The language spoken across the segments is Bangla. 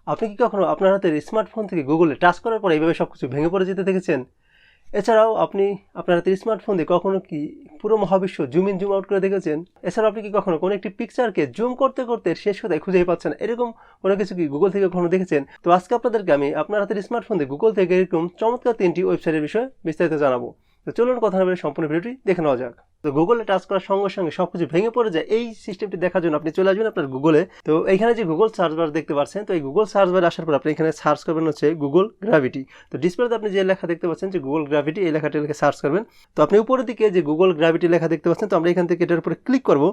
আপনি কি কখনো আপনার হাতের স্মার্টফোন থেকে গুগলে টাচ করার পরে এইভাবে সবকিছু ভেঙে পড়ে যেতে দেখেছেন? এছাড়াও আপনি আপনার হাতের স্মার্টফোন দিয়ে কখনো কি পুরো মহাবিশ্ব জুম ইন জুম আউট করে দেখেছেন? এছাড়াও আপনি কি কখনো কোনো একটি পিকচারকে জুম করতে করতে শেষ কোথায় খুঁজেই পাচ্ছেন না, এরকম কোনো কিছু কি গুগল থেকে কখনো দেখেছেন? তো আজকে আপনাদেরকে আমি আপনার হাতের স্মার্টফোন দিয়ে গুগল থেকে এরকম চমৎকার 3টি ওয়েবসাইটের বিষয়ে বিস্তারিত জানাবো। তো চলুন কথা না বলে সম্পূর্ণ ভিডিওটি দেখে নেওয়া যাক। তো গুগলে টাচ করার সঙ্গে সঙ্গে সবকিছু ভেঙে পড়ে যায়, এই সিস্টেমটি দেখার জন্য আপনি চলে আসবেন আপনার গুগলে। তো এইখানে যে গুগল সার্চ বার দেখতে পাচ্ছেন, তো এই গুগল সার্চ বার আসার পর আপনি এখানে সার্চ করবেন হচ্ছে গুগল গ্র্যাভিটি। তো ডিসপ্লেতে আপনি যে লেখা দেখতে পাচ্ছেন যে গুগল গ্র্যাভিটি, এই লেখাটি লিখে সার্চ করবেন। তো আপনি উপরের দিকে যে গুগল গ্র্যাভিটি লেখা দেখতে পাচ্ছেন, তো আমরা এখান থেকে এটার উপরে ক্লিক করব।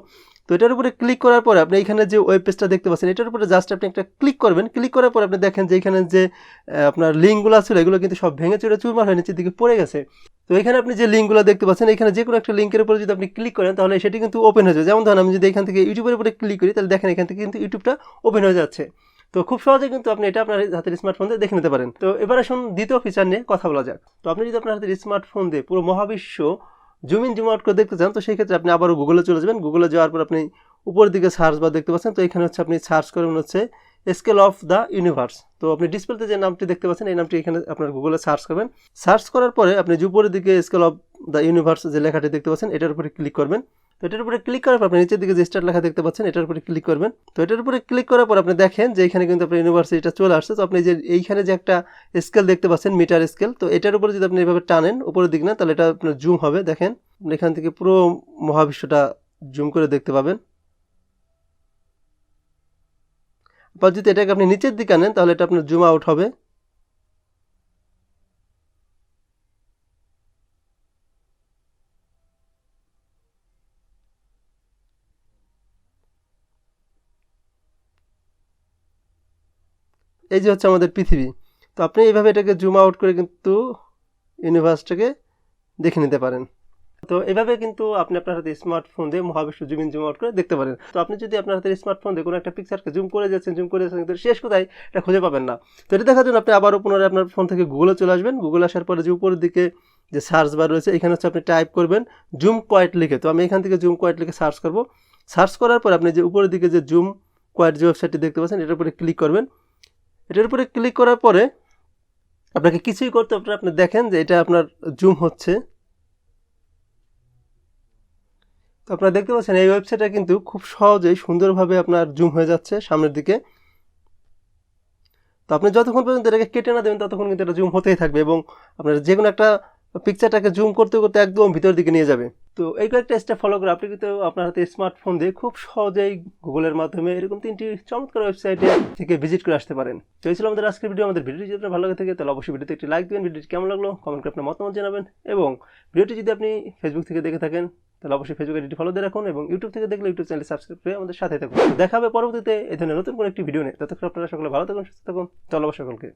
তো এটার উপরে ক্লিক করার পরে আপনি এখানে যে ওয়েব পেজটা দেখতে পাচ্ছেন, এটার উপরে জাস্ট আপনি একটা ক্লিক করবেন। ক্লিক করার পর আপনি দেখেন যে এখানে যে আপনার লিঙ্কগুলো ছিল এগুলো কিন্তু সব ভেঙে চুরে চুরমার হয়ে নিচের দিকে পড়ে গেছে। তো এখানে আপনি যে লিঙ্কগুলো দেখতে পাচ্ছেন, এখানে যে কোনো একটা লিঙ্কের উপরে যদি আপনি ক্লিক করেন তাহলে সেটি কিন্তু ওপেন হয়ে যাবে। যেমন ধরেন আমি যদি এখান থেকে ইউটিউবের উপরে ক্লিক করি, তাহলে দেখেন এখান থেকে কিন্তু ইউটিউবটা ওপেন হয়ে যাচ্ছে। তো খুব সহজে কিন্তু আপনি এটা আপনার হাতের স্মার্টফোন দিয়ে দেখে নিতে পারেন। তো এবার আসুন দ্বিতীয় ফিচার নিয়ে কথা বলা যাক। তো আপনি যদি আপনার হাতের স্মার্টফোন দিয়ে পুরো মহাবিশ্ব জুম ইন জুম আউট করে দেখতে চান, তো সেই ক্ষেত্রে আপনি আবারও গুগলে চলে যাবেন। গুগলে যাওয়ার পর আপনি উপরের দিকে সার্চ বার দেখতে পাচ্ছেন, তো এখানে হচ্ছে আপনি সার্চ করবেন হচ্ছে স্কেল অফ দ্য ইউনিভার্স। তো আপনি ডিসপ্লেতে যে নামটি দেখতে পাচ্ছেন, এই নামটি এখানে আপনার গুগলে সার্চ করবেন। সার্চ করার পরে আপনি যে উপরের দিকে স্কেল অফ দ্য ইউনিভার্স যে লেখাটি দেখতে পাচ্ছেন, এটার উপরে ক্লিক করবেন। তো এটার উপরে ক্লিক করার পর আপনি নিচের দিকে যে স্টার লেখা দেখতে পাচ্ছেন, এটার উপরে ক্লিক করবেন। তো এটার উপরে ক্লিক করার পর আপনি দেখেন যে এখানে কিন্তু আপনার ইউনিভার্সিটিটা চলে আসছে। তো আপনি যে এইখানে যে একটা স্কেল দেখতে পাচ্ছেন, মিটার স্কেল, তো এটার উপরে যদি আপনি এভাবে টানেন উপরের দিকে না, তাহলে এটা আপনার জুম হবে। দেখেন আপনি এখান থেকে পুরো মহাবিশ্বটা জুম করে দেখতে পাবেন। বা যদি এটাকে আপনি নিচের দিকে আনেন তাহলে এটা আপনার জুম আউট হবে। এই যে হচ্ছে আমাদের পৃথিবী। তো আপনি এইভাবে এটাকে জুম আউট করে কিন্তু ইউনিভার্সটাকে দেখে নিতে পারেন। তো এভাবে কিন্তু আপনি আপনার হাতে স্মার্টফোন দিয়ে মহাবিশ্ব জুম ইন জুম আউট করে দেখতে পারেন। তো আপনি যদি আপনার হাতের স্মার্টফোন দিয়ে কোনো একটা পিকচারকে জুম করে যাচ্ছেন কিন্তু শেষ কোথায় এটা খুঁজে পাবেন না। তো এটা দেখার জন্য আপনি আবারও পুনরায় আপনার ফোন থেকে গুগলে চলে আসবেন। গুগলে আসার পরে যে উপরের দিকে যে সার্চ বার রয়েছে, এখানে হচ্ছে আপনি টাইপ করবেন জুম কোয়াইট লিখে। তো আমি এখান থেকে জুম কোয়াইট লিখে সার্চ করব। সার্চ করার পর আপনি যে উপরের দিকে যে জুম কোয়াইট যে ওয়েবসাইটটি দেখতে পাচ্ছেন, এটার উপরে ক্লিক করবেন। এটার উপরে ক্লিক করার পরে আপনাকে কিছুই করতে হবে না, আপনি দেখেন যে এটা আপনার জুম হচ্ছে। তো আপনারা দেখতে পাচ্ছেন এই ওয়েবসাইটটা কিন্তু খুব সহজেই সুন্দরভাবে আপনার জুম হয়ে যাচ্ছে সামনের দিকে। তো আপনি যতক্ষণ পর্যন্ত এটাকে কেটে না দেবেন ততক্ষণ কিন্তু এটা জুম হতেই থাকবে এবং আপনার যে কোনো একটা পিকচারটাকে জুম করতে করতে একদম ভিতর দিকে নিয়ে যাবে। তো এই কয়েকটা স্টেপ ফলো করে আপনি কিন্তু আপনার হাতে স্মার্টফোন দিয়ে খুব সহজেই গুগলের মাধ্যমে এরকম 3টি চমৎকার ওয়েবসাইটে থেকে ভিজিট করে আসতে পারেন। তো এই ছিল আমাদের আজকের ভিডিও। আমাদের ভিডিওটি যদি আপনার ভালো লাগে থাকে তাহলে অবশ্যই ভিডিওতে একটি লাইক দিবেন, ভিডিওটি কেমন লাগলো কমেন্ট করে আপনার মতামত জানাবেন এবং ভিডিওটি যদি আপনি ফেসবুক থেকে দেখে থাকেন তাহলে অবশ্যই ফেসবুক আইডিটি ফলো দিয়ে রাখুন এবং ইউটিউব থেকে দেখলে ইউটিউব চ্যানেল সাবস্ক্রাইব করে আমাদের সাথে থাকুন। দেখা হবে পরবর্তীতে এই ধরনের নতুন কোনো একটি ভিডিও নিয়ে। ততক্ষণ আপনারা সকলে ভালো থাকুন, সুস্থ থাকুন। ধন্যবাদ সকলকে।